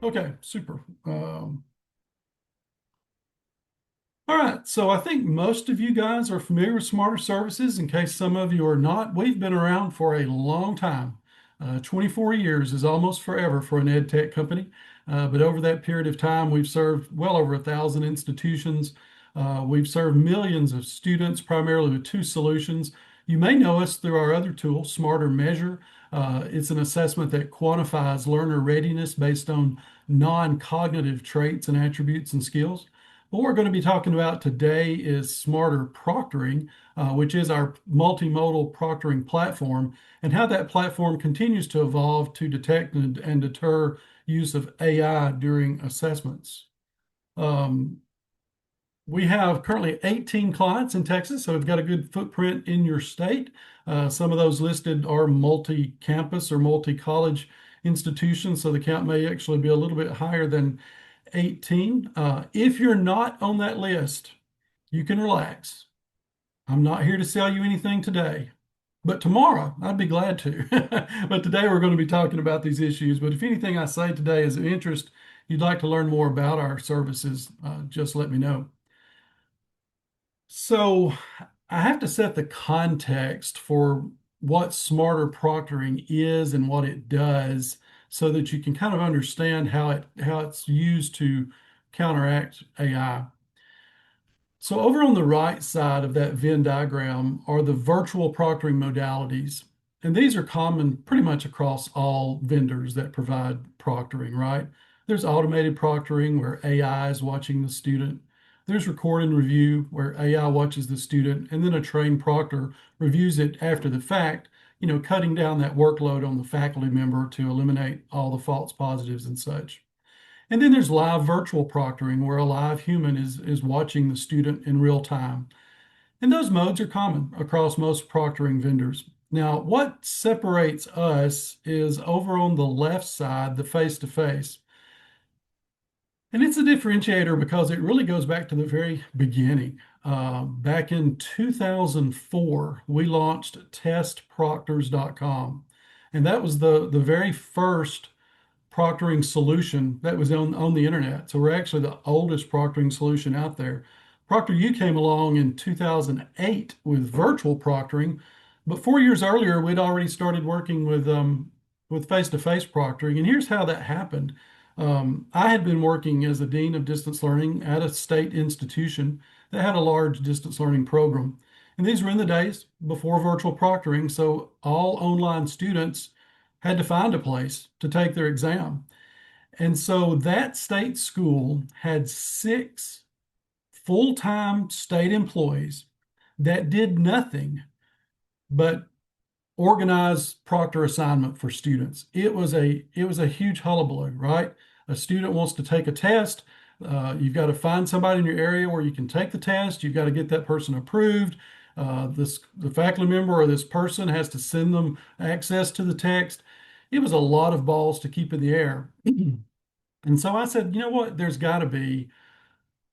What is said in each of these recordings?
Okay, super. All right, so I think most of you guys are familiar with SmarterServices. In case some of you are not, we've been around for a long time. 24 years is almost forever for an ed tech company. But over that period of time, we've served well over 1,000 institutions. We've served millions of students, primarily with two solutions. You may know us through our other tool, Smarter Measure. It's an assessment that quantifies learner readiness based on non-cognitive traits and attributes and skills. What we're going to be talking about today is Smarter Proctoring, which is our multimodal proctoring platform, and how that platform continues to evolve to detect and deter use of AI during assessments. Um, we have currently 18 clients in Texas, so we've got a good footprint in your state. Some of those listed are multi-campus or multi-college institutions, so the count may actually be a little bit higher than 18. If you're not on that list, you can relax. I'm not here to sell you anything today, but tomorrow I'd be glad to. But today we're going to be talking about these issues. But if anything I say today is of interest, you'd like to learn more about our services, just let me know. So I have to set the context for what smarter proctoring is and what it does so that you can kind of understand how it's used to counteract AI. So over on the right side of that Venn diagram are the virtual proctoring modalities. And these are common pretty much across all vendors that provide proctoring, right? There's automated proctoring where AI is watching the student. There's record and review where AI watches the student, and then a trained proctor reviews it after the fact, cutting down that workload on the faculty member to eliminate all the false positives and such. And then there's live virtual proctoring, where a live human is watching the student in real time. And those modes are common across most proctoring vendors. Now, what separates us is over on the left side, the face-to-face. And it's a differentiator because it really goes back to the very beginning. Back in 2004, we launched testproctors.com. And that was the very first proctoring solution that was on the internet. So we're actually the oldest proctoring solution out there. ProctorU came along in 2008 with virtual proctoring, but 4 years earlier, we'd already started working with face-to-face proctoring. And here's how that happened. I had been working as a dean of distance learning at a state institution that had a large distance learning program. And these were in the days before virtual proctoring, so all online students had to find a place to take their exam. And so that state school had 6 full-time state employees that did nothing but organize proctor assignment for students. It was a huge hullabaloo, right? A student wants to take a test. You've got to find somebody in your area where you can take the test. You've got to get that person approved. The faculty member or this person has to send them access to the text. It was a lot of balls to keep in the air. And so I said, you know what? There's got to be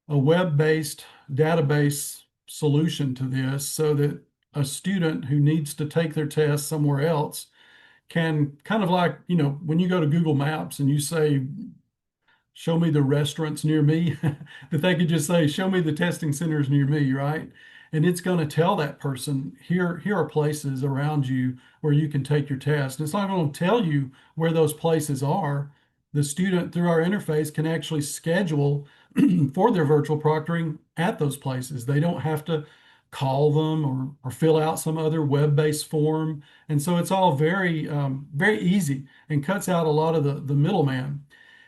a web-based database solution to this so that a student who needs to take their test somewhere else can kind of like, when you go to Google Maps and you say, show me the restaurants near me, that they could just say, show me the testing centers near me, right? And it's going to tell that person, here are places around you where you can take your test. And it's not going to tell you where those places are. The student, through our interface, can actually schedule for their virtual proctoring at those places. They don't have to call them or fill out some other web-based form. And so it's all very easy and cuts out a lot of the middleman.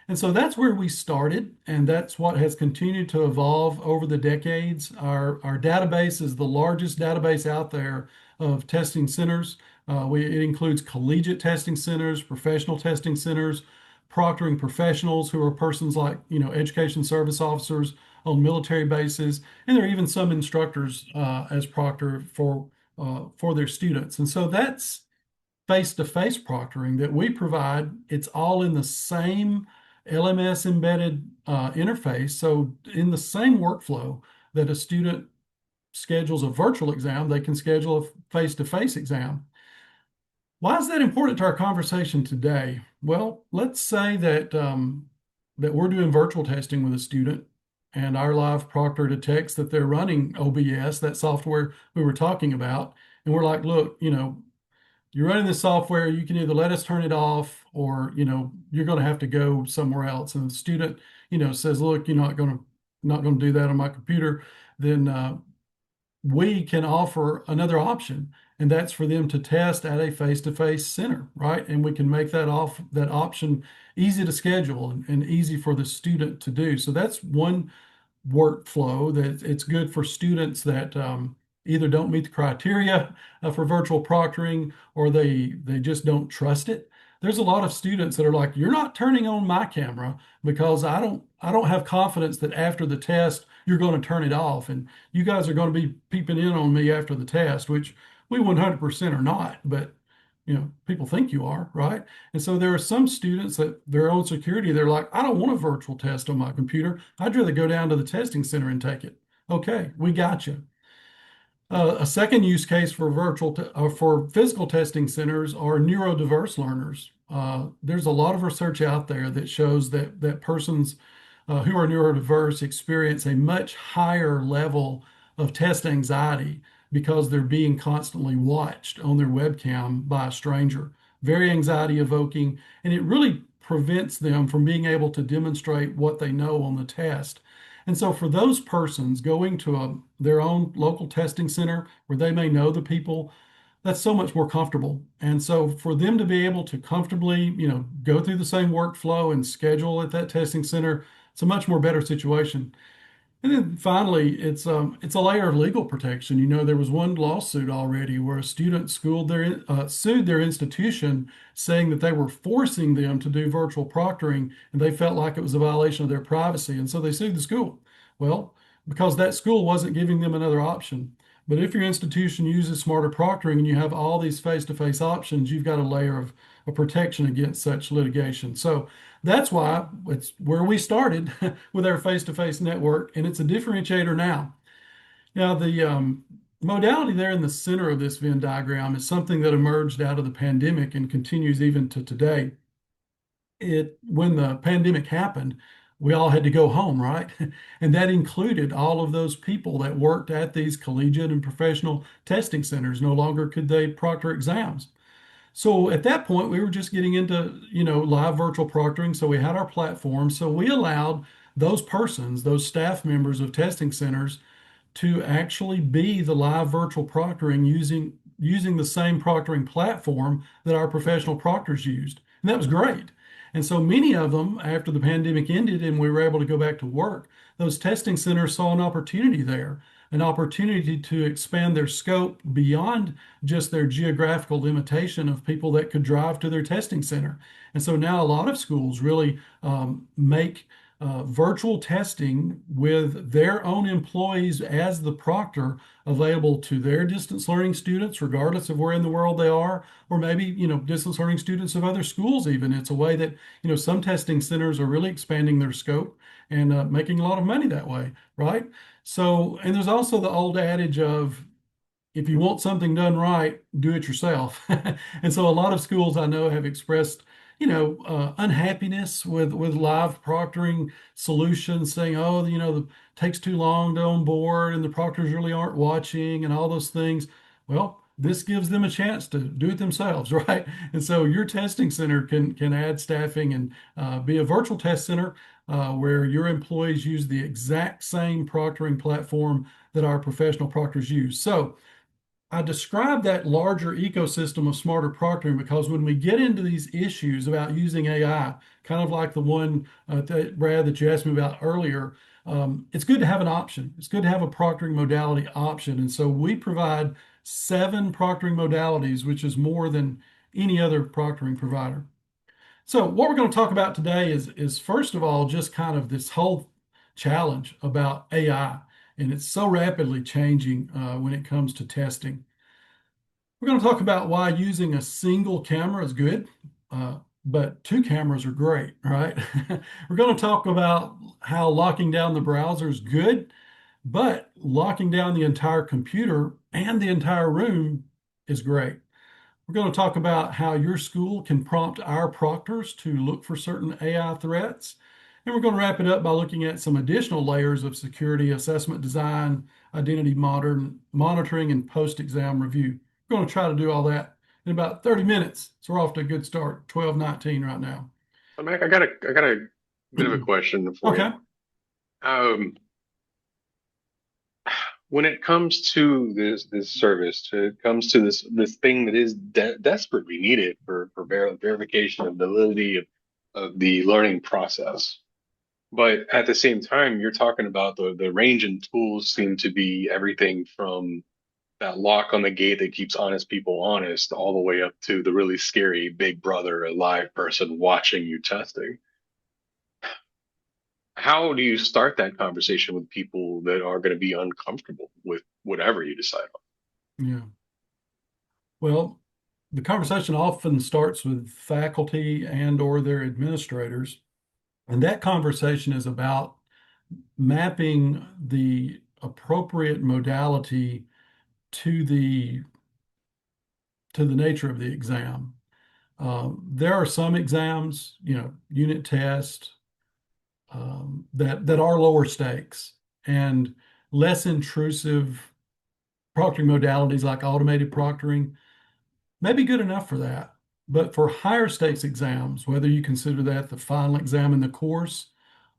And so that's where we started, and that's what has continued to evolve over the decades. Our database is the largest database out there of testing centers. It includes collegiate testing centers, professional testing centers, proctoring professionals who are persons like, education service officers on military bases, and there are even some instructors as proctor for their students. And so that's face-to-face proctoring that we provide. It's all in the same LMS embedded interface. So in the same workflow that a student schedules a virtual exam, they can schedule a face-to-face exam. Why is that important to our conversation today? Well, let's say that that we're doing virtual testing with a student and our live proctor detects that they're running OBS, that software we were talking about. And we're like, look, you're running this software, you can either let us turn it off or, you're going to have to go somewhere else. And the student, says, look, you're not going to do that on my computer. Then we can offer another option, and that's for them to test at a face-to-face center, right? And we can make that option easy to schedule and easy for the student to do. So that's one workflow that it's good for students that either don't meet the criteria for virtual proctoring or they just don't trust it. There's a lot of students that are like, you're not turning on my camera because I don't have confidence that after the test you're going to turn it off and you guys are going to be peeping in on me after the test, which we 100% are not, but people think you are, right? And so there are some students that their own security, they're like, I don't want a virtual test on my computer. I'd rather go down to the testing center and take it. Okay, we got you. A second use case for for physical testing centers are neurodiverse learners. There's a lot of research out there that shows that persons who are neurodiverse experience a much higher level of test anxiety because they're being constantly watched on their webcam by a stranger. Very anxiety evoking, and it really prevents them from being able to demonstrate what they know on the test. And so for those persons going to their own local testing center where they may know the people, that's so much more comfortable. And so for them to be able to comfortably, go through the same workflow and schedule at that testing center, it's a much more better situation. And then finally, it's a layer of legal protection. There was one lawsuit already where a student sued their institution, saying that they were forcing them to do virtual proctoring, and they felt like it was a violation of their privacy, and so they sued the school. Well, because that school wasn't giving them another option. But if your institution uses smarter proctoring and you have all these face-to-face options, you've got a layer of protection against such litigation. So that's why it's where we started with our face-to-face network, and it's a differentiator now. Now, the modality there in the center of this Venn diagram is something that emerged out of the pandemic and continues even to today. When the pandemic happened, we all had to go home, right? And that included all of those people that worked at these collegiate and professional testing centers. No longer could they proctor exams. So at that point, we were just getting into, live virtual proctoring. So we had our platform. So we allowed those persons, those staff members of testing centers, to actually be the live virtual proctoring using the same proctoring platform that our professional proctors used. And that was great. And so many of them, after the pandemic ended and we were able to go back to work, those testing centers saw an opportunity there, an opportunity to expand their scope beyond just their geographical limitation of people that could drive to their testing center. And so now a lot of schools really make virtual testing with their own employees as the proctor available to their distance learning students, regardless of where in the world they are, or maybe, distance learning students of other schools even. It's a way that, some testing centers are really expanding their scope and making a lot of money that way, right? So, and there's also the old adage of, if you want something done right, do it yourself. And so a lot of schools I know have expressed, unhappiness with live proctoring solutions, saying, oh, it takes too long to onboard and the proctors really aren't watching and all those things. Well, this gives them a chance to do it themselves, right? And so your testing center can add staffing and be a virtual test center where your employees use the exact same proctoring platform that our professional proctors use. So I describe that larger ecosystem of smarter proctoring because when we get into these issues about using AI, kind of like the one Brad, that you asked me about earlier, it's good to have an option. It's good to have a proctoring modality option. And so we provide 7 proctoring modalities, which is more than any other proctoring provider. So what we're going to talk about today is first of all, just kind of this whole challenge about AI. And it's so rapidly changing when it comes to testing. We're going to talk about why using a single camera is good, but 2 cameras are great, right? We're going to talk about how locking down the browser is good, but locking down the entire computer and the entire room is great. We're going to talk about how your school can prompt our proctors to look for certain AI threats. And we're going to wrap it up by looking at some additional layers of security assessment design, identity monitoring, and post-exam review. We're going to try to do all that in about 30 minutes. So we're off to a good start, 12:19 right now. So Mac, I got a bit of a question for you. Okay. Um, when it comes to this service, it comes to this thing that is desperately needed for verification of validity of the learning process. But at the same time, you're talking about the range and tools seem to be everything from that lock on the gate that keeps honest people honest, all the way up to the really scary big brother, a live person watching you testing. How do you start that conversation with people that are going to be uncomfortable with whatever you decide on? Yeah. Well, the conversation often starts with faculty and or their administrators. And that conversation is about mapping the appropriate modality to the nature of the exam. There are some exams, unit test, that are lower stakes and less intrusive proctoring modalities like automated proctoring may be good enough for that. But for higher stakes exams, whether you consider that the final exam in the course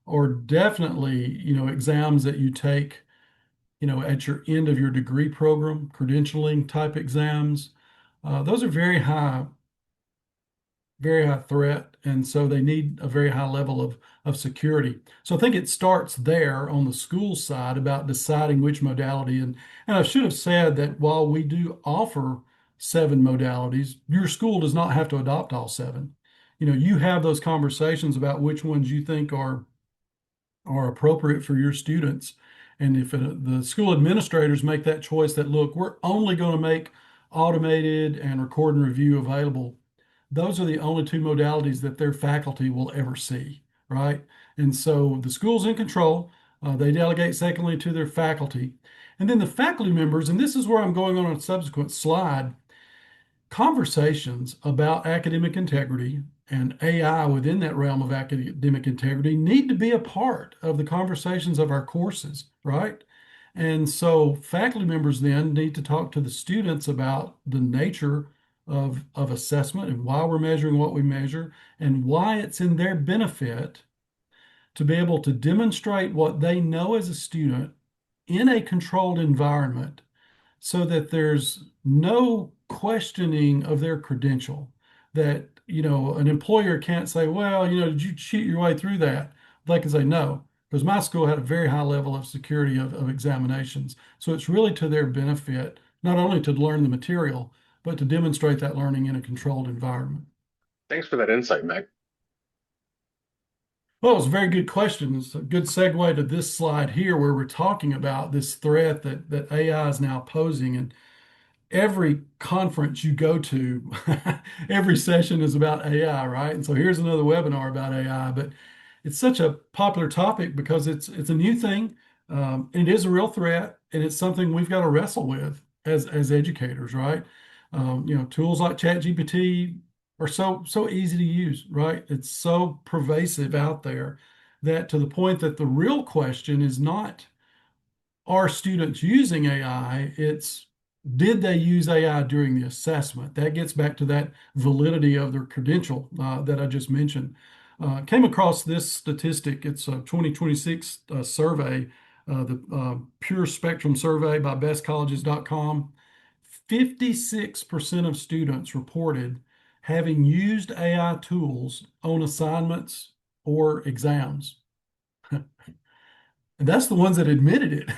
or definitely, exams that you take, at your end of your degree program, credentialing type exams, those are very high threat, and so they need a very high level of security. So I think it starts there on the school side about deciding which modality. And I should have said that while we do offer 7 modalities, your school does not have to adopt all 7. You have those conversations about which ones you think are appropriate for your students. And if the school administrators make that choice that, look, we're only going to make automated and record and review available, those are the only 2 modalities that their faculty will ever see, right? And so the school's in control. They delegate secondly to their faculty. And then the faculty members, and this is where I'm going on a subsequent slide, conversations about academic integrity and AI within that realm of academic integrity need to be a part of the conversations of our courses, right? And so faculty members then need to talk to the students about the nature of assessment and why we're measuring what we measure and why it's in their benefit to be able to demonstrate what they know as a student in a controlled environment so that there's no questioning of their credential. That, an employer can't say, well, did you cheat your way through that? They can say no, because my school had a very high level of security of examinations. So it's really to their benefit, not only to learn the material, but to demonstrate that learning in a controlled environment. Thanks for that insight, Mac. Well, it was a very good question. It's a good segue to this slide here where we're talking about this threat that AI is now posing. And every conference you go to, every session is about AI, right? And so here's another webinar about AI, but it's such a popular topic because it's a new thing, and it is a real threat, and it's something we've got to wrestle with as educators, right? Tools like ChatGPT are so easy to use, right? It's so pervasive out there that to the point that the real question is not are students using AI? It's did they use AI during the assessment? That gets back to that validity of their credential that I just mentioned. Came across this statistic. It's a 2026 survey, the Pure Spectrum survey by bestcolleges.com. 56% of students reported having used AI tools on assignments or exams. And that's the ones that admitted it.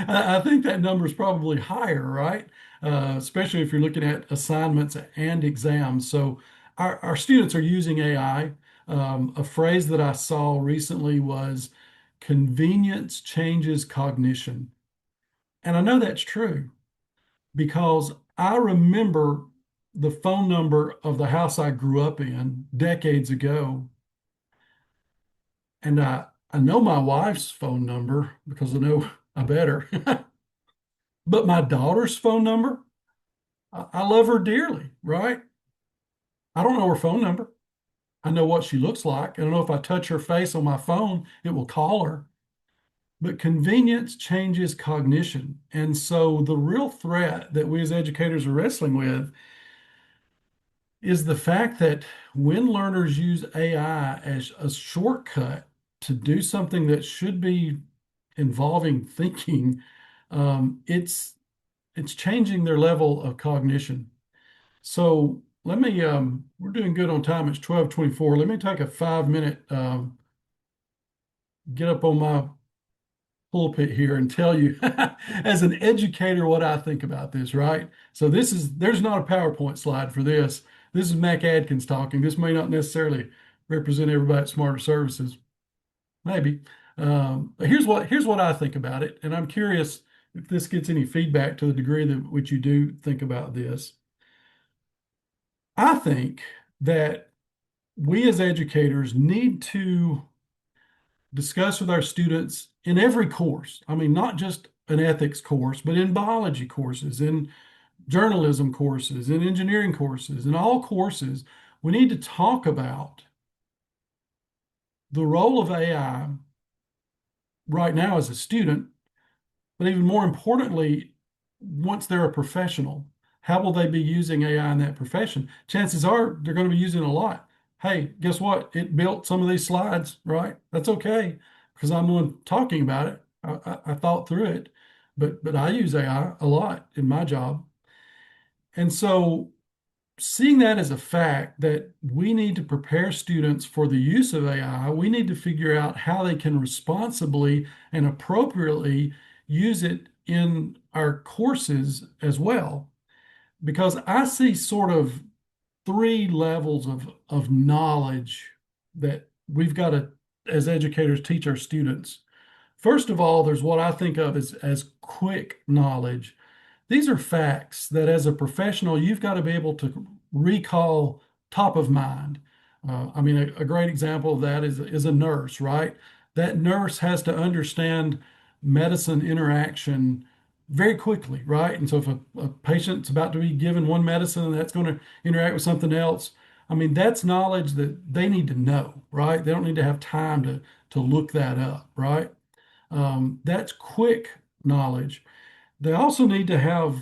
I think that number is probably higher, right? Especially if you're looking at assignments and exams. So our students are using AI. A phrase that I saw recently was convenience changes cognition. And I know that's true because I remember the phone number of the house I grew up in decades ago. And I know my wife's phone number because I know I better. But my daughter's phone number, I love her dearly, right? I don't know her phone number. I know what she looks like. I don't know if I touch her face on my phone, it will call her. But convenience changes cognition. And so the real threat that we as educators are wrestling with is the fact that when learners use AI as a shortcut to do something that should be involving thinking, it's changing their level of cognition. So let me we're doing good on time. It's 12:24. Let me take a 5 minute get up on my pulpit here and tell you as an educator what I think about this, right? So there's not a PowerPoint slide for this. This is Mac Adkins talking. This may not necessarily represent everybody at Smarter Services, maybe. But here's what I think about it, and I'm curious if this gets any feedback to the degree that which you do think about this. I think that we as educators need to discuss with our students in every course. I mean, not just an ethics course, but in biology courses, in journalism courses, in engineering courses, in all courses, we need to talk about the role of AI right now as a student, but even more importantly, once they're a professional, how will they be using AI in that profession? Chances are they're going to be using it a lot. Hey, guess what? It built some of these slides, right? That's okay because I'm the one talking about it. I thought through it, but I use AI a lot in my job. And so seeing that as a fact that we need to prepare students for the use of AI, we need to figure out how they can responsibly and appropriately use it in our courses as well. Because I see sort of three levels of knowledge that we've got to, as educators, teach our students. First of all, there's what I think of as quick knowledge. These are facts that as a professional, you've got to be able to recall top of mind. I mean, a great example of that is a nurse, right? That nurse has to understand medicine interaction very quickly, right? And so if a patient's about to be given one medicine and that's going to interact with something else, I mean, that's knowledge that they need to know, right? They don't need to have time to look that up, right? That's quick knowledge. They also need to have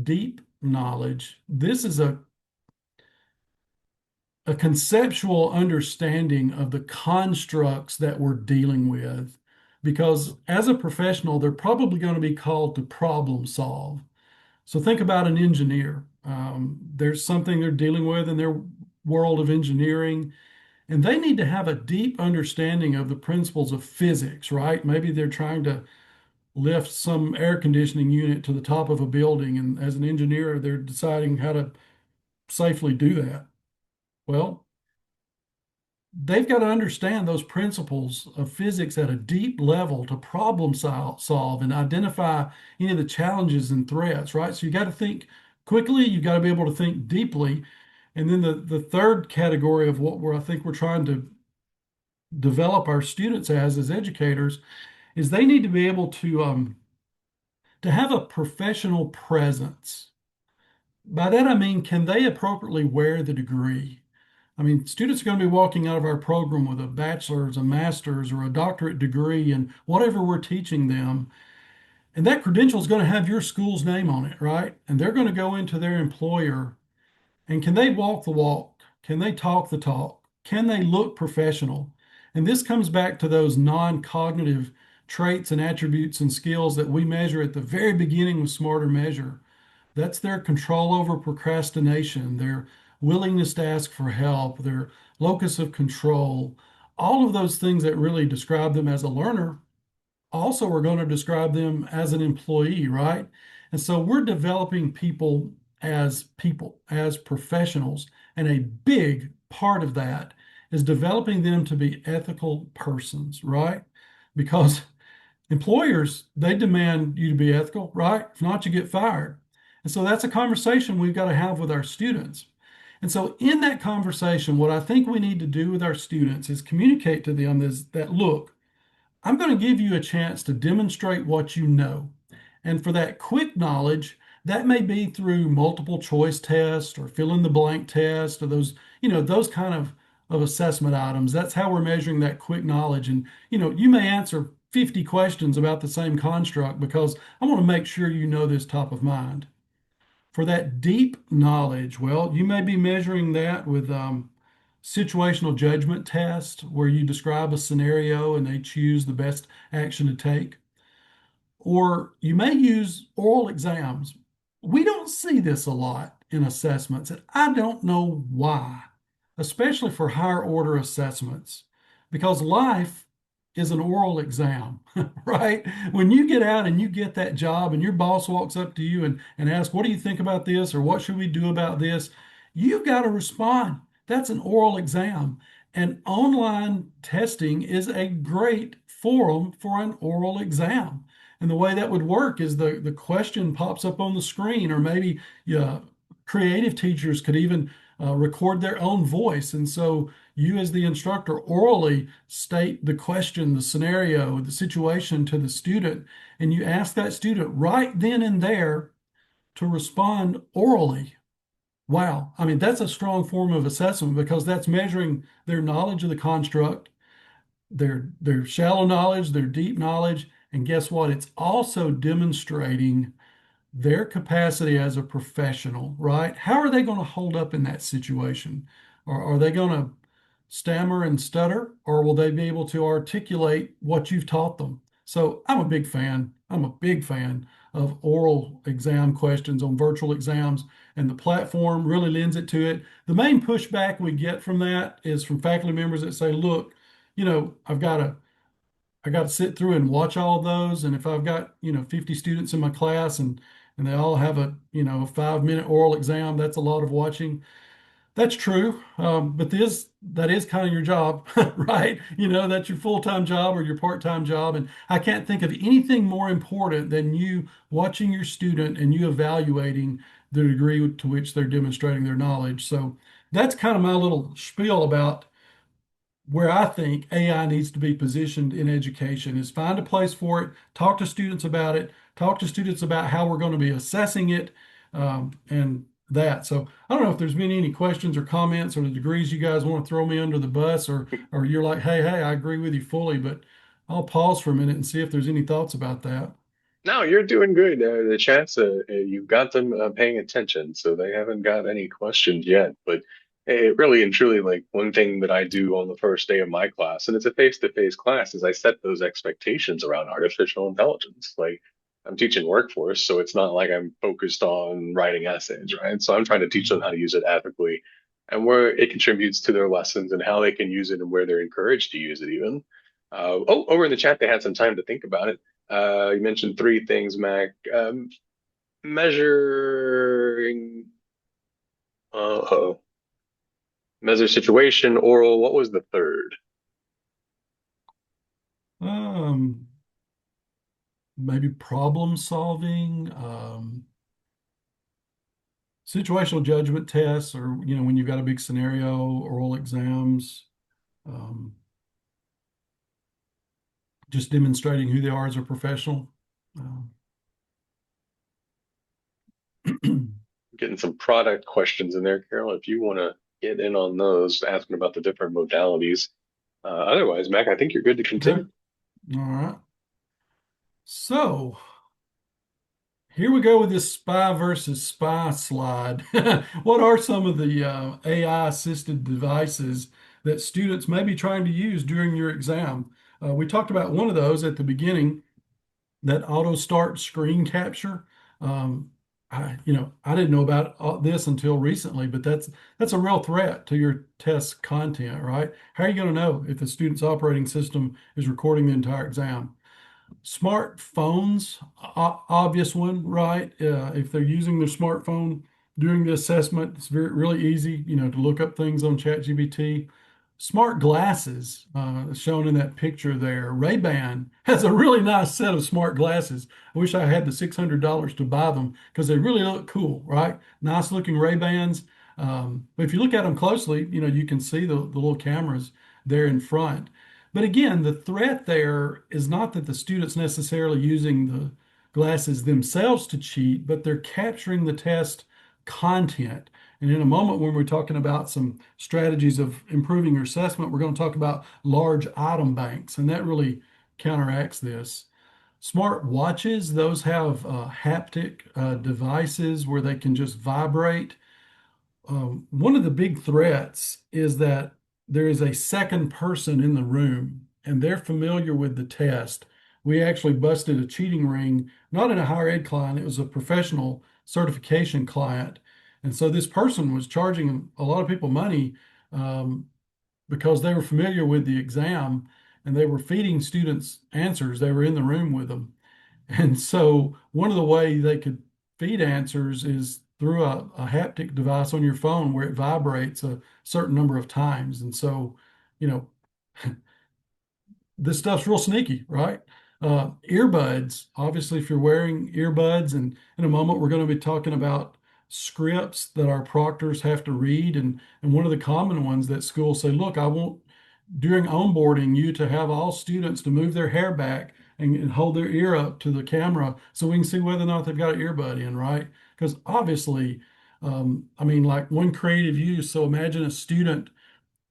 deep knowledge. This is a conceptual understanding of the constructs that we're dealing with, because as a professional, they're probably going to be called to problem solve. So think about an engineer. There's something they're dealing with in their world of engineering, and they need to have a deep understanding of the principles of physics, right? Maybe they're trying to lift some air conditioning unit to the top of a building. And as an engineer, they're deciding how to safely do that. Well, they've got to understand those principles of physics at a deep level to problem solve and identify any of the challenges and threats, right? So you got to think quickly, you got to be able to think deeply. And then the third category of what I think we're trying to develop our students as educators is they need to be able to have a professional presence. By that I mean, can they appropriately wear the degree? I mean, students are going to be walking out of our program with a bachelor's, a master's, or a doctorate degree in whatever we're teaching them. And that credential is going to have your school's name on it, right? And they're going to go into their employer. And can they walk the walk? Can they talk the talk? Can they look professional? And this comes back to those non-cognitive traits and attributes and skills that we measure at the very beginning with Smarter Measure. That's their control over procrastination, their willingness to ask for help, their locus of control, all of those things that really describe them as a learner also are going to describe them as an employee, right? And so we're developing people, as professionals. And a big part of that is developing them to be ethical persons, right? Because employers, they demand you to be ethical, right? If not, you get fired. And so that's a conversation we've got to have with our students. And so in that conversation, what I think we need to do with our students is communicate to them is that, look, I'm going to give you a chance to demonstrate what you know. And for that quick knowledge, that may be through multiple choice tests or fill in the blank test or those kind of of assessment items. That's how we're measuring that quick knowledge. And, you may answer 50 questions about the same construct because I want to make sure you know this top of mind. For that deep knowledge, well, you may be measuring that with situational judgment test, where you describe a scenario and they choose the best action to take. Or you may use oral exams. We don't see this a lot in assessments, and I don't know why, especially for higher order assessments, because life is an oral exam, right? When you get out and you get that job and your boss walks up to you and asks, what do you think about this? Or what should we do about this? You've got to respond. That's an oral exam. And online testing is a great forum for an oral exam. And the way that would work is the question pops up on the screen, or maybe yeah, creative teachers could even record their own voice. And so you, as the instructor, orally state the question, the scenario, the situation to the student, and you ask that student right then and there to respond orally. Wow. I mean, that's a strong form of assessment because that's measuring their knowledge of the construct, their shallow knowledge, their deep knowledge, and guess what? It's also demonstrating their capacity as a professional, right? How are they going to hold up in that situation? Or are they going to stammer and stutter, or will they be able to articulate what you've taught them? So I'm a big fan. I'm a big fan of oral exam questions on virtual exams, and the platform really lends it to it. The main pushback we get from that is from faculty members that say, look, I got to sit through and watch all of those. And if I've got, 50 students in my class and they all have a, a 5-minute oral exam, that's a lot of watching. That's true. But that is kind of your job, right? That's your full-time job or your part-time job. And I can't think of anything more important than you watching your student and you evaluating the degree to which they're demonstrating their knowledge. So that's kind of my little spiel about where I think AI needs to be positioned in education is find a place for it, talk to students about it, talk to students about how we're going to be assessing it, and that. So I don't know if there's been any questions or comments or the degrees you guys want to throw me under the bus, or you're like, hey, I agree with you fully, but I'll pause for a minute and see if there's any thoughts about that. No, you're doing good. The chance you've got them paying attention, so they haven't got any questions yet. But it really and truly, like one thing that I do on the first day of my class, and it's a face-to-face class, is I set those expectations around artificial intelligence. Like I'm teaching workforce, so it's not like I'm focused on writing essays, right? So I'm trying to teach them how to use it ethically and where it contributes to their lessons and how they can use it and where they're encouraged to use it even. Over in the chat, they had some time to think about it. You mentioned three things, Mac. Measuring, oh, measure situation, oral. What was the third? Um, Maybe problem solving, situational judgment tests, or when you've got a big scenario, oral exams, um, just demonstrating who they are as a professional. Um, Getting some product questions in there, Carol. If you want to get in on those, asking about the different modalities. Otherwise, Mac, I think you're good to okay. continue. All right. So here we go with this spy versus spy slide. What are some of the AI assisted devices that students may be trying to use during your exam? We talked about one of those at the beginning, that auto start screen capture. Um, I didn't know about this until recently, but that's a real threat to your test content, right? How are you going to know if the student's operating system is recording the entire exam? Smartphones, obvious one, right? If they're using their smartphone during the assessment, it's really easy, to look up things on ChatGPT. Smart glasses, shown in that picture there. Ray-Ban has a really nice set of smart glasses. I wish I had the $600 to buy them because they really look cool, right? Nice looking Ray-Bans. But if you look at them closely, you can see the little cameras there in front. But again, the threat there is not that the student's necessarily using the glasses themselves to cheat, but they're capturing the test content. And in a moment, when we're talking about some strategies of improving your assessment, we're going to talk about large item banks, and that really counteracts this. Smart watches, those have haptic devices where they can just vibrate. One of the big threats is that there is a second person in the room and they're familiar with the test. We actually busted a cheating ring, not in a higher ed client, it was a professional certification client. And so this person was charging a lot of people money um, because they were familiar with the exam and they were feeding students answers. They were in the room with them. And so one of the way they could feed answers is through a haptic device on your phone where it vibrates a certain number of times. And so, you know, this stuff's real sneaky, right? Earbuds, obviously, if you're wearing earbuds, and in a moment we're going to be talking about scripts that our proctors have to read. And one of the common ones that schools say, look, I want during onboarding you to have all students to move their hair back and hold their ear up to the camera so we can see whether or not they've got an earbud in, right? Because obviously, I mean, like one creative use. So imagine a student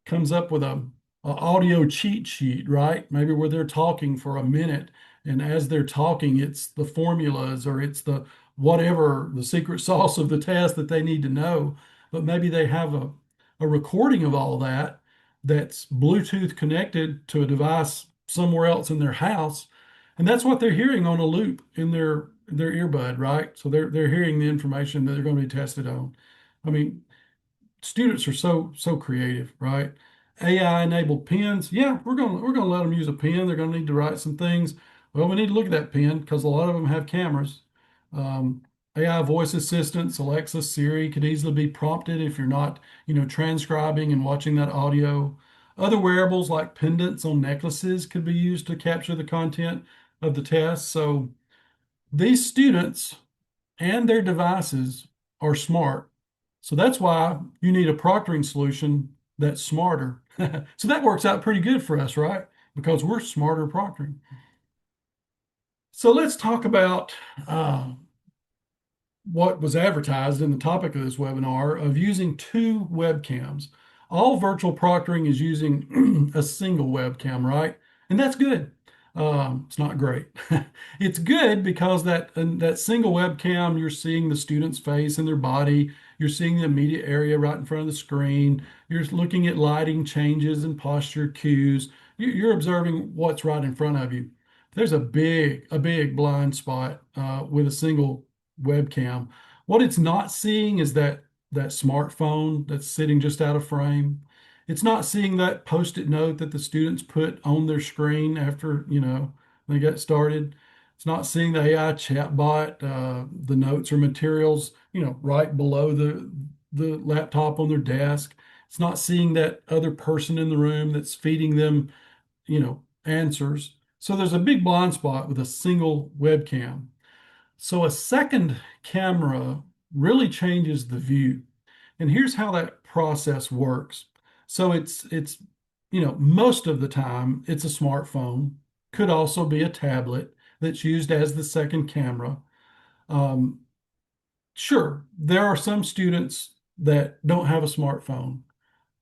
comes up with a audio cheat sheet, right? Maybe where they're talking for a minute, and as they're talking, it's the formulas or it's the whatever the secret sauce of the test that they need to know. But maybe they have a recording of all that that's Bluetooth connected to a device somewhere else in their house, and that's what they're hearing on a loop in their earbud, right? So they're hearing the information that they're going to be tested on. I mean, students are so creative, right? AI enabled pens. Yeah, we're gonna let them use a pen. They're gonna need to write some things. Well, we need to look at that pen because a lot of them have cameras. Um, AI voice assistants, Alexa, Siri could easily be prompted if you're not, transcribing and watching that audio. Other wearables like pendants on necklaces could be used to capture the content of the test. So these students and their devices are smart. So that's why you need a proctoring solution that's smarter. So that works out pretty good for us, right? Because we're smarter proctoring. So let's talk about what was advertised in the topic of this webinar of using two webcams. All virtual proctoring is using a single webcam, right? And that's good. It's not great. It's good because that single webcam, you're seeing the student's face and their body. You're seeing the immediate area right in front of the screen. You're looking at lighting changes and posture cues. You're observing what's right in front of you. There's a big blind spot with a single webcam. What it's not seeing is that smartphone that's sitting just out of frame. It's not seeing that post-it note that the students put on their screen after, they get started. It's not seeing the AI chatbot, the notes or materials, right below the laptop on their desk. It's not seeing that other person in the room that's feeding them, answers. So there's a big blind spot with a single webcam. So a second camera really changes the view. And here's how that process works. So it's most of the time it's a smartphone, could also be a tablet that's used as the second camera. Um, sure, there are some students that don't have a smartphone,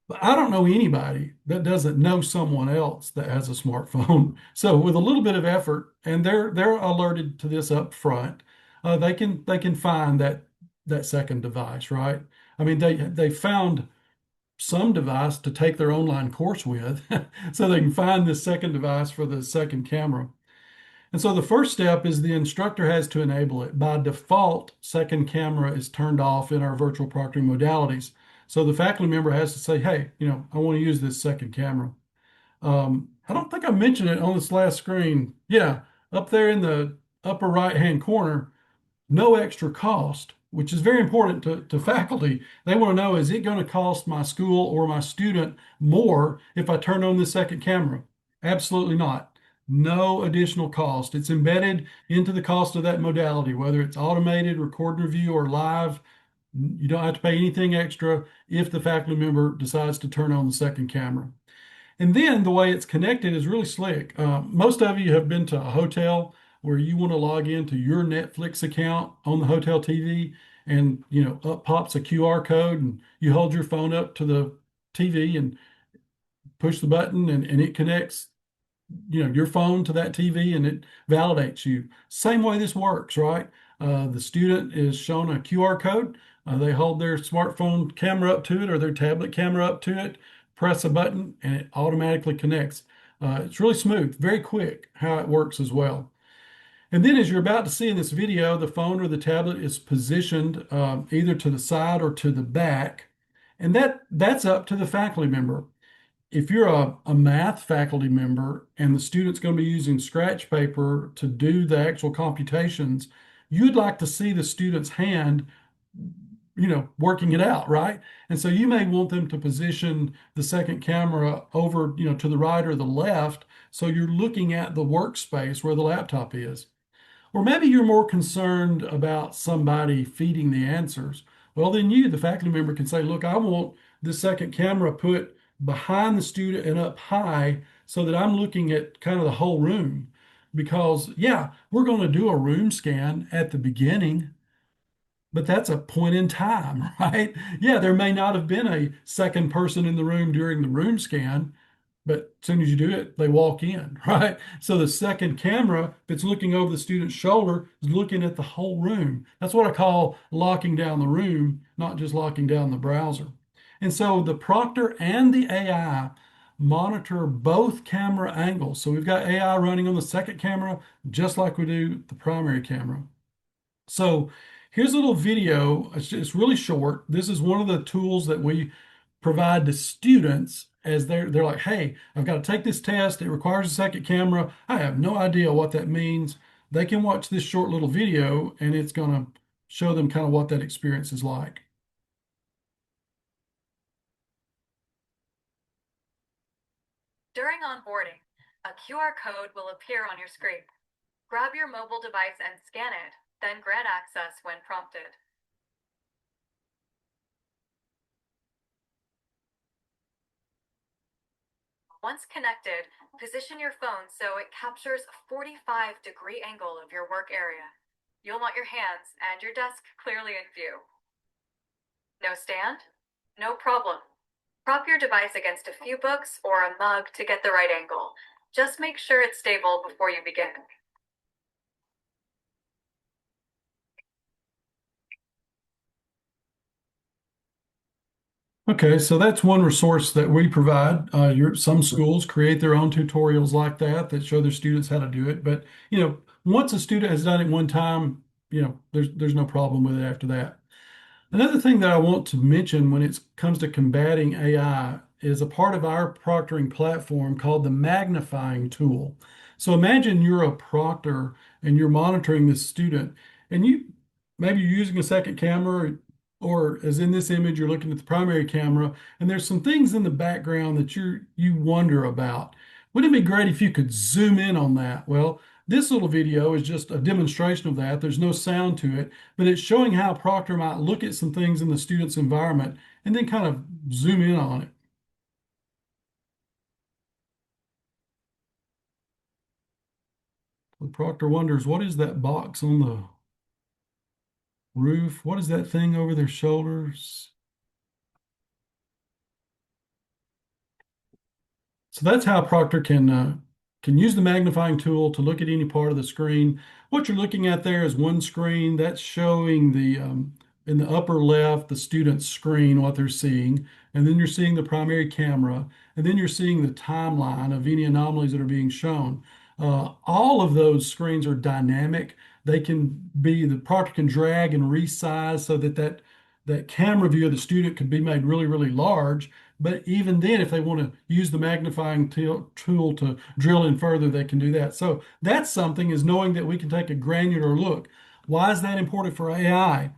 but I don't know anybody that doesn't know someone else that has a smartphone. So with a little bit of effort, and they're alerted to this up front, they can find that second device, right? I mean, they found some device to take their online course with, so they can find this second device for the second camera. And so the first step is the instructor has to enable it. By default, second camera is turned off in our virtual proctoring modalities. So the faculty member has to say, hey, I want to use this second camera. I don't think I mentioned it on this last screen. Yeah, up there in the upper right-hand corner, no extra cost, which is very important to faculty. They want to know, is it going to cost my school or my student more if I turn on the second camera? Absolutely not. No additional cost. It's embedded into the cost of that modality, whether it's automated, record and review, or live. You don't have to pay anything extra if the faculty member decides to turn on the second camera. And then the way it's connected is really slick. Most of you have been to a hotel where you want to log into your Netflix account on the hotel TV, and up pops a QR code, and you hold your phone up to the TV and push the button, and it connects your phone to that TV, and it validates you. Same way this works, right? The student is shown a QR code. They hold their smartphone camera up to it or their tablet camera up to it, press a button, and it automatically connects. It's really smooth, very quick how it works as well. And then, as you're about to see in this video, the phone or the tablet is positioned either to the side or to the back, and that's up to the faculty member. If you're a math faculty member and the student's going to be using scratch paper to do the actual computations, you'd like to see the student's hand, working it out, right? And so you may want them to position the second camera over, to the right or the left, so you're looking at the workspace where the laptop is. Or maybe you're more concerned about somebody feeding the answers. Well, then you, the faculty member, can say, look, I want the second camera put behind the student and up high so that I'm looking at kind of the whole room. Because, yeah, we're going to do a room scan at the beginning, but that's a point in time, right? Yeah, there may not have been a second person in the room during the room scan, but as soon as you do it, they walk in, right? So the second camera, if it's looking over the student's shoulder, is looking at the whole room. That's what I call locking down the room, not just locking down the browser. And so the Proctor and the AI monitor both camera angles. So we've got AI running on the second camera, just like we do the primary camera. So here's a little video. It's really short. This is one of the tools that we provide to students as they're like, hey, I've got to take this test. It requires a second camera. I have no idea what that means. They can watch this short little video, and it's going to show them kind of what that experience is like. During onboarding, a QR code will appear on your screen. Grab your mobile device and scan it, then grant access when prompted. Once connected, position your phone so it captures a 45-degree angle of your work area. You'll want your hands and your desk clearly in view. No stand? No problem. Prop your device against a few books or a mug to get the right angle. Just make sure it's stable before you begin. Okay, so that's one resource that we provide. Some schools create their own tutorials like that show their students how to do it. But once a student has done it one time, there's no problem with it after that. Another thing that I want to mention when it comes to combating AI is a part of our proctoring platform called the magnifying tool. So imagine you're a proctor and you're monitoring this student, and maybe you're using a second camera, or as in this image, you're looking at the primary camera, and there's some things in the background that you wonder about. Wouldn't it be great if you could zoom in on that? Well, this little video is just a demonstration of that. There's no sound to it, but it's showing how a proctor might look at some things in the student's environment and then kind of zoom in on it. The proctor wonders, what is that box on the roof? What is that thing over their shoulders? So that's how a proctor can use the magnifying tool to look at any part of the screen. What you're looking at there is one screen that's showing in the upper left, the student's screen, what they're seeing. And then you're seeing the primary camera. And then you're seeing the timeline of any anomalies that are being shown. All of those screens are dynamic. The proctor can drag and resize so that camera view of the student could be made really, really large. But even then, if they want to use the magnifying tool to drill in further, they can do that. So that's something, is knowing that we can take a granular look. Why is that important for AI?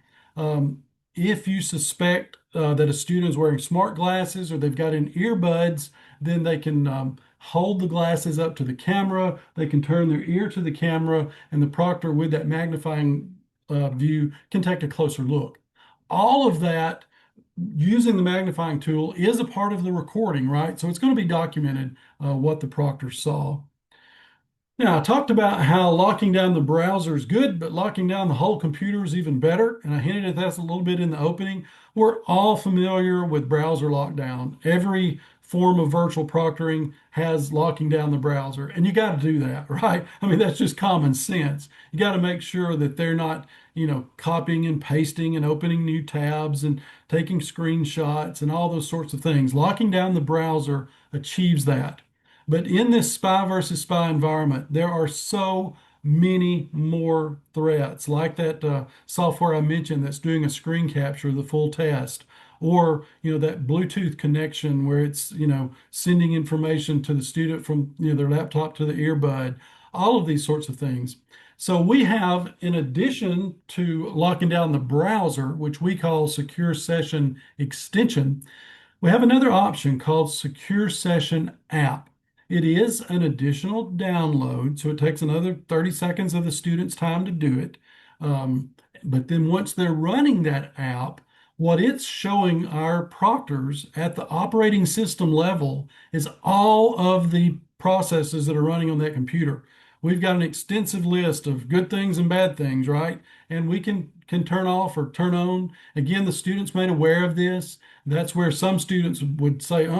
If you suspect that a student is wearing smart glasses or they've got in earbuds, then they can hold the glasses up to the camera. They can turn their ear to the camera, and the proctor with that magnifying view can take a closer look. All of that using the magnifying tool is a part of the recording, right? So it's going to be documented what the proctor saw. Now, I talked about how locking down the browser is good, but locking down the whole computer is even better. And I hinted at that a little bit in the opening. We're all familiar with browser lockdown. Every form of virtual proctoring has locking down the browser, and you got to do that, right? I mean, that's just common sense. You got to make sure that they're not, copying and pasting and opening new tabs and taking screenshots and all those sorts of things. Locking down the browser achieves that. But in this spy versus spy environment, there are so many more threats, like that software I mentioned that's doing a screen capture of the full test, or that Bluetooth connection where it's sending information to the student from their laptop to the earbud, all of these sorts of things. So we have, in addition to locking down the browser, which we call secure session extension, we have another option called Secure Session App. It is an additional download, so it takes another 30 seconds of the student's time to do it. Um, but then once they're running that app, what it's showing our proctors at the operating system level is all of the processes that are running on that computer. We've got an extensive list of good things and bad things, right? And we can turn off or turn on. Again, the student's made aware of this. That's where some students would say, you're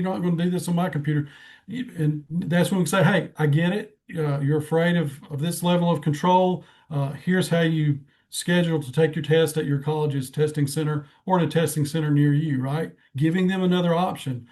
not going to do this on my computer. And that's when we say, hey, I get it. You're afraid of this level of control. Here's how you schedule to take your test at your college's testing center or in a testing center near you, right? Giving them another option.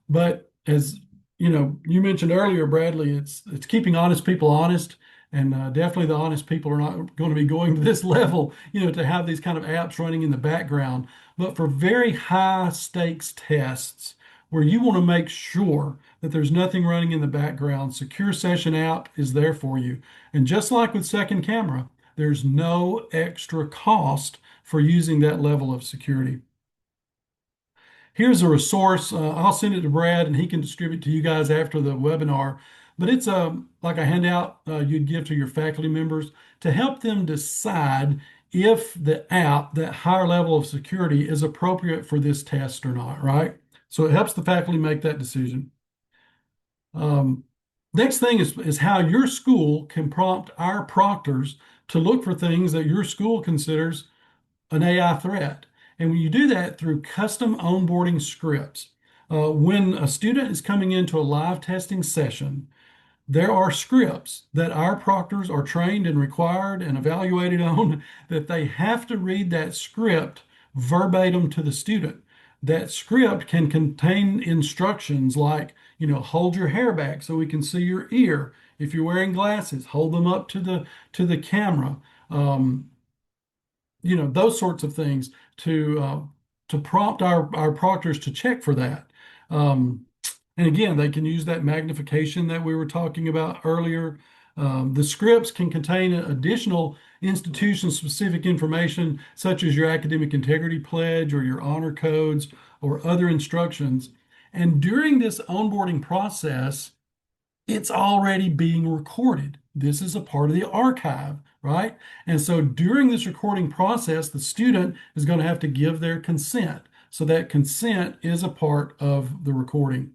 But as you mentioned earlier, Bradley, it's keeping honest people honest, and definitely the honest people are not going to be going to this level, to have these kind of apps running in the background. But for very high stakes tests, where you want to make sure that there's nothing running in the background, Secure Session app is there for you. And just like with Second Camera, there's no extra cost for using that level of security. Here's a resource. I'll send it to Brad and he can distribute to you guys after the webinar. But it's like a handout you'd give to your faculty members to help them decide if the app, that higher level of security, is appropriate for this test or not, right? So it helps the faculty make that decision. Um, Next thing is how your school can prompt our proctors to look for things that your school considers an AI threat. And when you do that through custom onboarding scripts, when a student is coming into a live testing session, there are scripts that our proctors are trained and required and evaluated on that they have to read that script verbatim to the student. That script can contain instructions like, hold your hair back so we can see your ear. If you're wearing glasses, hold them up to the camera. Um, those sorts of things to prompt our proctors to check for that. Um, and again, they can use that magnification that we were talking about earlier. The scripts can contain additional institution-specific information, such as your academic integrity pledge or your honor codes or other instructions. And during this onboarding process, it's already being recorded. This is a part of the archive, right? And so during this recording process, the student is going to have to give their consent. So that consent is a part of the recording.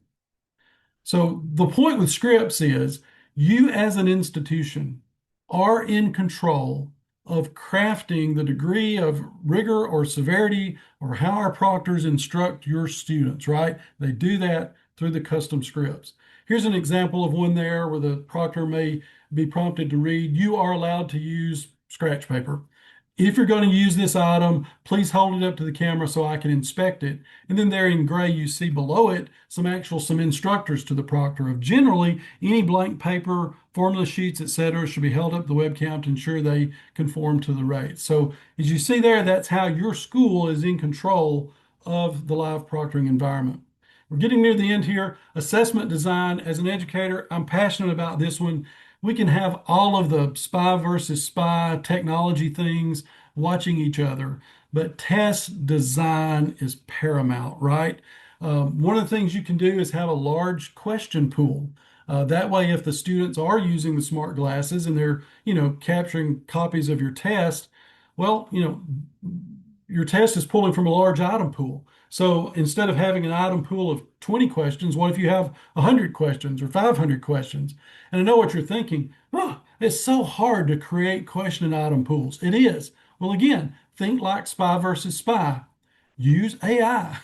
So the point with scripts is you as an institution are in control of crafting the degree of rigor or severity or how our proctors instruct your students, right? They do that through the custom scripts. Here's an example of one there where the proctor may be prompted to read, you are allowed to use scratch paper. If you're going to use this item, please hold it up to the camera so I can inspect it. And then there in gray, you see below it some instructors to the proctor of generally any blank paper, formula sheets, etc. should be held up to the webcam to ensure they conform to the rates. So as you see there, that's how your school is in control of the live proctoring environment. We're getting near the end here. Assessment design. As an educator, I'm passionate about this one. We can have all of the spy versus spy technology things watching each other, but test design is paramount, right? One of the things you can do is have a large question pool. That way, if the students are using the smart glasses and they're, capturing copies of your test, well, your test is pulling from a large item pool. So instead of having an item pool of 20 questions, what if you have 100 questions or 500 questions? And I know what you're thinking. Oh, it's so hard to create question and item pools. It is. Well, again, think like spy versus spy. Use AI.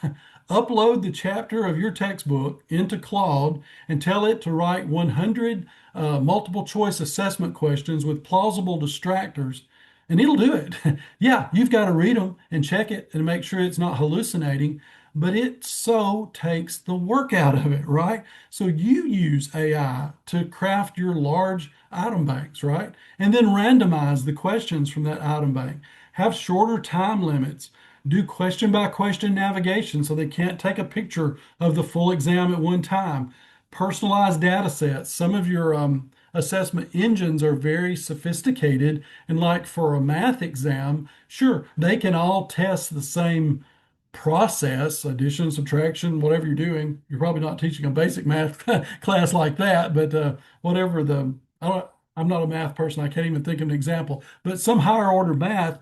Upload the chapter of your textbook into Claude and tell it to write 100 multiple choice assessment questions with plausible distractors, and it'll do it. Yeah, you've got to read them and check it and make sure it's not hallucinating, but it so takes the work out of it, right? So you use AI to craft your large item banks, right? And then randomize the questions from that item bank. Have shorter time limits. Do question by question navigation so they can't take a picture of the full exam at one time. Personalized data sets. Some of your assessment engines are very sophisticated, and like for a math exam, sure, they can all test the same process, addition, subtraction, whatever you're doing. You're probably not teaching a basic math class like that, but whatever I'm not a math person. I can't even think of an example, but some higher order math,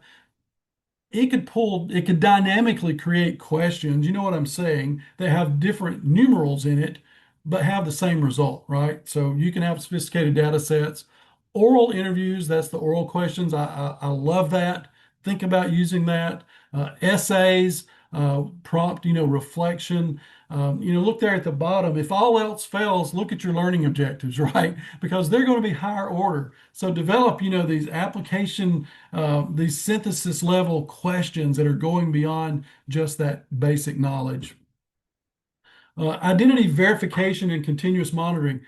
it could dynamically create questions. You know what I'm saying? They have different numerals in it, but have the same result, right? So you can have sophisticated data sets. Oral interviews, that's the oral questions. I love that. Think about using that. Essays, prompt, reflection. Look there at the bottom. If all else fails, look at your learning objectives, right? Because they're going to be higher order. So develop, these application, these synthesis level questions that are going beyond just that basic knowledge. Identity verification and continuous monitoring,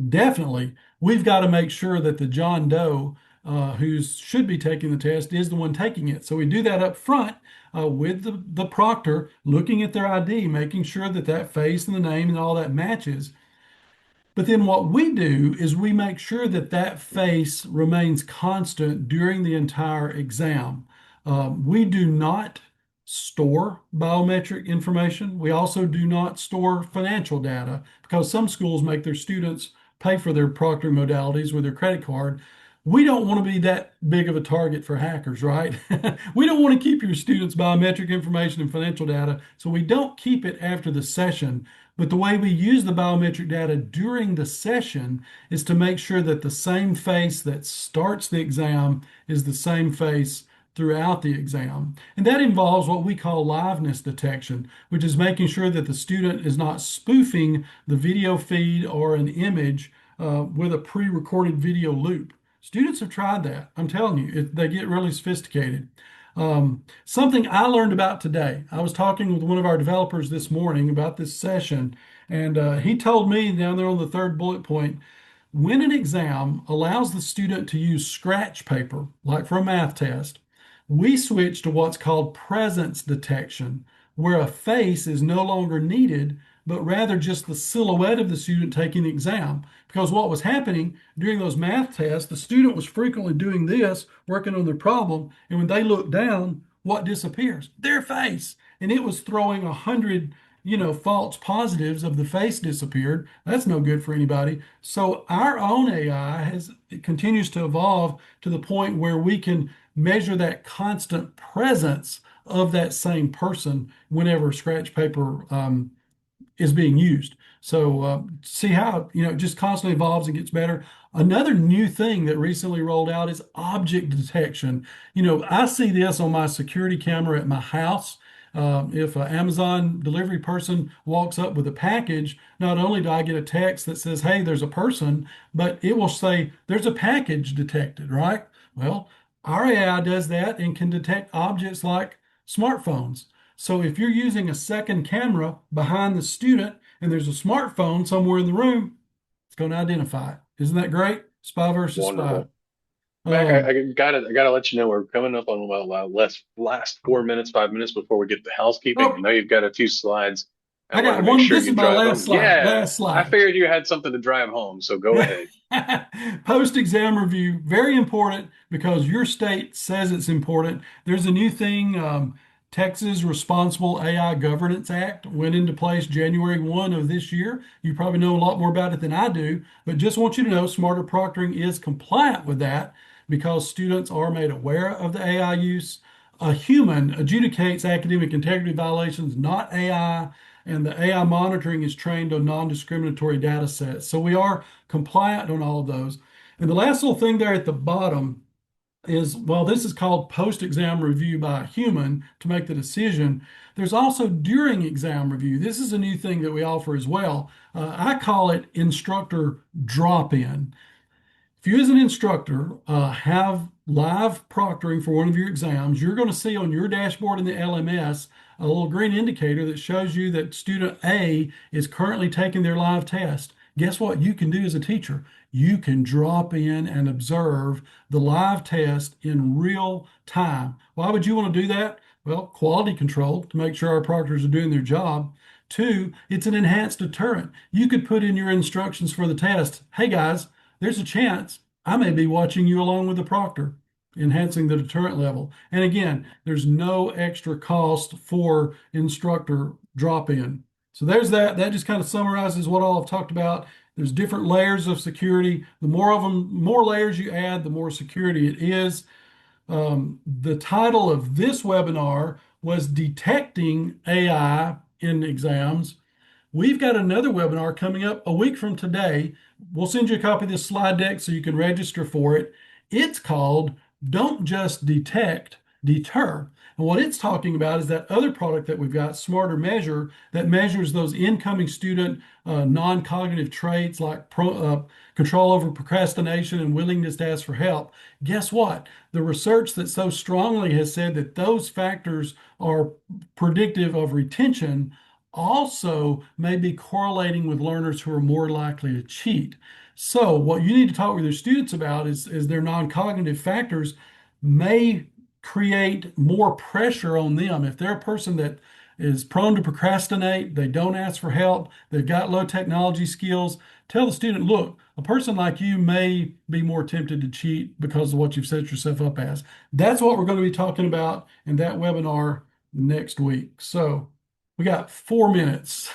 definitely we've got to make sure that the John Doe who should be taking the test is the one taking it. So we do that up front with the proctor, looking at their ID, making sure that that face and the name and all that matches. But then what we do is we make sure that that face remains constant during the entire exam. We do not store biometric information. We also do not store financial data because some schools make their students pay for their proctoring modalities with their credit card. We don't want to be that big of a target for hackers, right? We don't want to keep your students' biometric information and financial data, so we don't keep it after the session. But the way we use the biometric data during the session is to make sure that the same face that starts the exam is the same face throughout the exam. And that involves what we call liveness detection, which is making sure that the student is not spoofing the video feed or an image with a pre-recorded video loop. Students have tried that. I'm telling you, they get really sophisticated. Something I learned about today. I was talking with one of our developers this morning about this session, and he told me down there on the third bullet point, when an exam allows the student to use scratch paper, like for a math test, we switch to what's called presence detection, where a face is no longer needed, but rather just the silhouette of the student taking the exam. Because what was happening during those math tests, the student was frequently doing this, working on their problem, and when they look down, what disappears? Their face. And it was throwing 100, false positives of the face disappeared. That's no good for anybody. So our own AI it continues to evolve to the point where we can measure that constant presence of that same person whenever scratch paper is being used. So see how it just constantly evolves and gets better. Another new thing that recently rolled out is object detection. I see this on my security camera at my house. If an Amazon delivery person walks up with a package, not only do I get a text that says, "Hey, there's a person," but it will say, "There's a package detected," right? Well, our AI does that and can detect objects like smartphones. So if you're using a second camera behind the student and there's a smartphone somewhere in the room, it's going to identify it. Isn't that great? Spy versus spy. Wonderful. Mac, I gotta let you know we're coming up on about last 4 minutes, 5 minutes before we get to housekeeping. I Oh, know you've got a few slides. I I want got to make one. sure This you is my drive last home. slide. Yeah, Last I slide. figured you had something to drive home, so go ahead. Post-exam review, very important because your state says it's important. There's a new thing, Texas Responsible AI Governance Act went into place January 1 of this year. You probably know a lot more about it than I do, but just want you to know Smarter Proctoring is compliant with that because students are made aware of the AI use. A human adjudicates academic integrity violations, not AI, and the AI monitoring is trained on non-discriminatory data sets. So we are compliant on all of those. And the last little thing there at the bottom is, well, this is called post-exam review by a human to make the decision. There's also during exam review. This is a new thing that we offer as well. I call it instructor drop-in. If you as an instructor have live proctoring for one of your exams, you're going to see on your dashboard in the LMS a little green indicator that shows you that student A is currently taking their live test. Guess what you can do as a teacher? You can drop in and observe the live test in real time. Why would you want to do that? Well, quality control to make sure our proctors are doing their job. Two, it's an enhanced deterrent. You could put in your instructions for the test. Hey guys, there's a chance I may be watching you along with the proctor, enhancing the deterrent level. And again, there's no extra cost for instructor drop-in. So there's that. That just kind of summarizes what all I've talked about. There's different layers of security. The more of them, more layers you add, the more security it is. The title of this webinar was Detecting AI in Exams. We've got another webinar coming up a week from today. We'll send you a copy of this slide deck so you can register for it. It's called Don't Just Detect, Deter. And what it's talking about is that other product that we've got, Smarter Measure, that measures those incoming student non-cognitive traits like control over procrastination and willingness to ask for help. Guess what? The research that so strongly has said that those factors are predictive of retention also may be correlating with learners who are more likely to cheat. So what you need to talk with your students about is their non-cognitive factors may create more pressure on them. If they're a person that is prone to procrastinate, they don't ask for help, they've got low technology skills, tell the student, look, a person like you may be more tempted to cheat because of what you've set yourself up as. That's what we're going to be talking about in that webinar next week. So we got 4 minutes.